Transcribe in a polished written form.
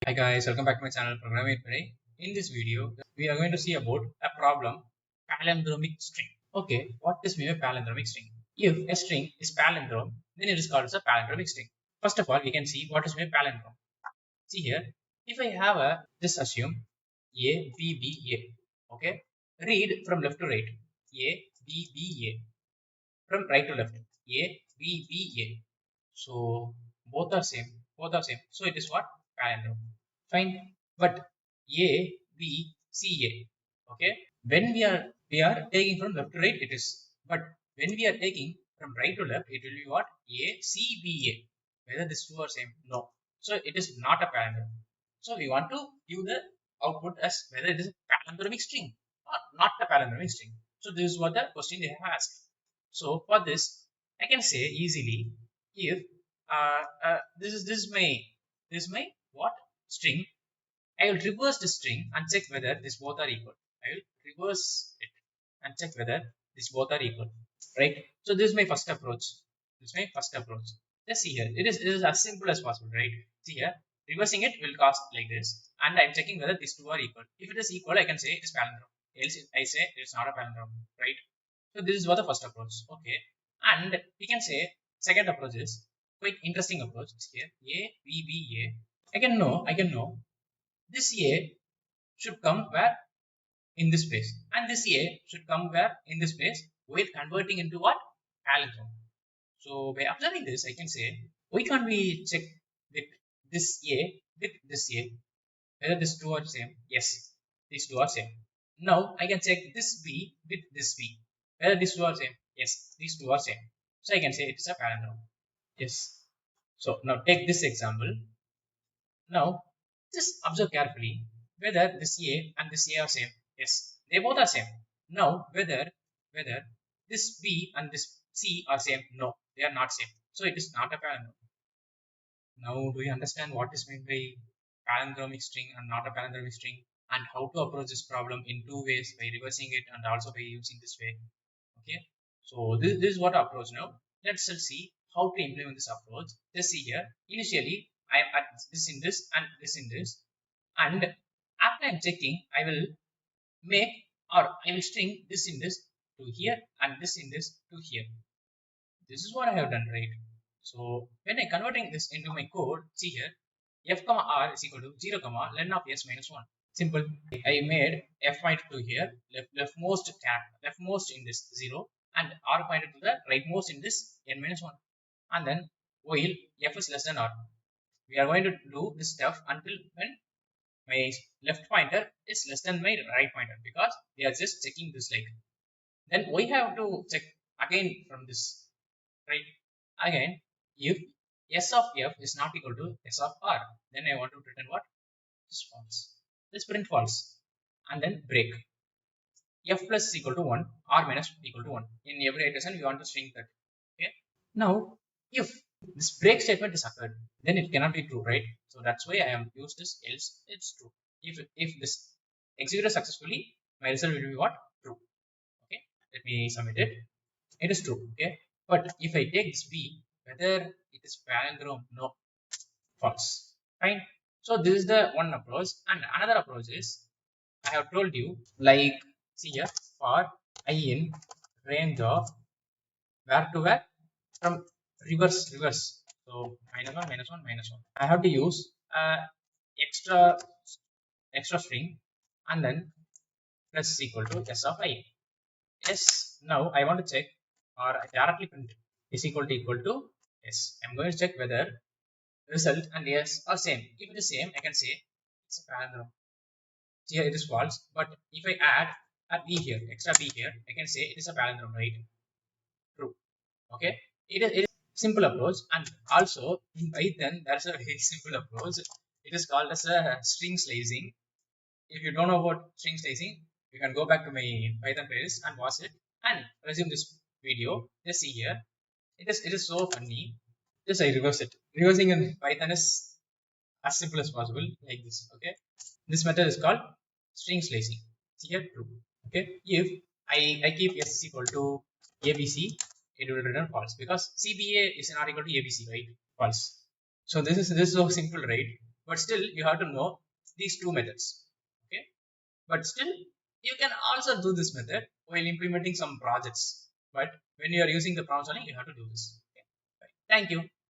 Hi guys, welcome back to my channel Programming with Pirai. In this video, we are going to see about a problem, palindromic string. Okay, what is mean by palindromic string? If a string is palindrome, then it is called as a palindromic string. First of all, we can see what is mean by palindrome. See here, if I have just assume A, B, B, A. Okay, read from left to right. A, B, B, A. From right to left. A, B, B, A. So both are same. Both are same. So it is what? Palindrome. Fine. But A, B, C, A. Okay. When we are taking from left to right, it is. But when we are taking from right to left, it will be what? A, C, B, A. Whether these two are same? No. So it is not a palindrome. So we want to give the output as whether it is a palindromic string or not a palindromic string. So this is what the question they have asked. So for this, I can say easily if this is my what string. I will reverse the string and check whether these both are equal. I will reverse it and check whether these both are equal. Right. So this is my first approach. This is my first approach. Let's see here. It is as simple as possible, right? See here. Reversing it will cost like this, and I'm checking whether these two are equal. If it is equal, I can say it is palindrome. Else, I say it's not a palindrome, right? So this is what the first approach. Okay, and we can say second approach is quite interesting approach. Here A B B A. I can know this A should come where in this place, and this A should come where in this place while converting into what palindrome. So by observing this, I can say why can't we check with this A with this A whether these two are same? Yes, these two are same. Now I can check this B with this B. Whether these two are same? Yes, these two are same. So I can say it's a palindrome. Yes. So now take this example. Now just observe carefully whether this A and this A are same. Yes, they both are same. Now whether this B and this C are same? No, they are not same. So it is not a palindrome. Now, do you understand what is meant by palindromic string and not a palindromic string, and how to approach this problem in two ways by reversing it and also by using this way? Okay, so this is what approach now. Let's just see how to implement this approach. Just see here. Initially, I am at this in this and this in this, and after I'm checking, I will make or I will string this in this to here and this in this to here. This is what I have done, right? So when I converting this into my code, see here, f comma r is equal to 0 comma len of s minus 1. Simple. I made f pointed to here, leftmost in this 0, and r pointed to the rightmost in this n minus 1. And then while f is less than r, we are going to do this stuff until when my left pointer is less than my right pointer, because we are just checking this like. Then we have to check again from this, right? Again, if s of f is not equal to s of r, then I want to return what? Just false. Let's print false and then break. F plus is equal to 1, r minus equal to 1. In every iteration, we want to string that. Okay. Now, if this break statement is occurred, then it cannot be true, right? So that's why I have used this else it's true. If this executed successfully, my result will be what? True. Okay. Let me submit it. It is true. Okay. But if I take this B, whether it is palindrome, no, false. Fine. So this is the one approach, and another approach is I have told you, like, see here, for I in range of where to where, from reverse. So minus one minus one minus one. I have to use extra extra string and then plus is equal to s of I. Yes. Now I want to check, or I directly print is equal to s. I'm going to check whether result and s are same. If it is same, I can say it's a palindrome. Here it is false, but if I add a b here, extra b here, I can say it is a palindrome, right? True. Okay. It is simple approach, and also in Python there's a very simple approach. It is called as a string slicing. If you don't know about string slicing, you can go back to my Python playlist and watch it and resume this video. Just see here. It is so funny. Just I reverse it. Reversing in Python is as simple as possible, like this. Okay. This method is called string slicing. See here, true. Okay. If I keep s is equal to abc, it will return false because cba is not equal to abc, right? False. So this is so simple, right? but still you have to know these two methods. Okay, but still you can also do this method while implementing some projects, but when you are using the prompts only, you have to do this. Okay. Thank you.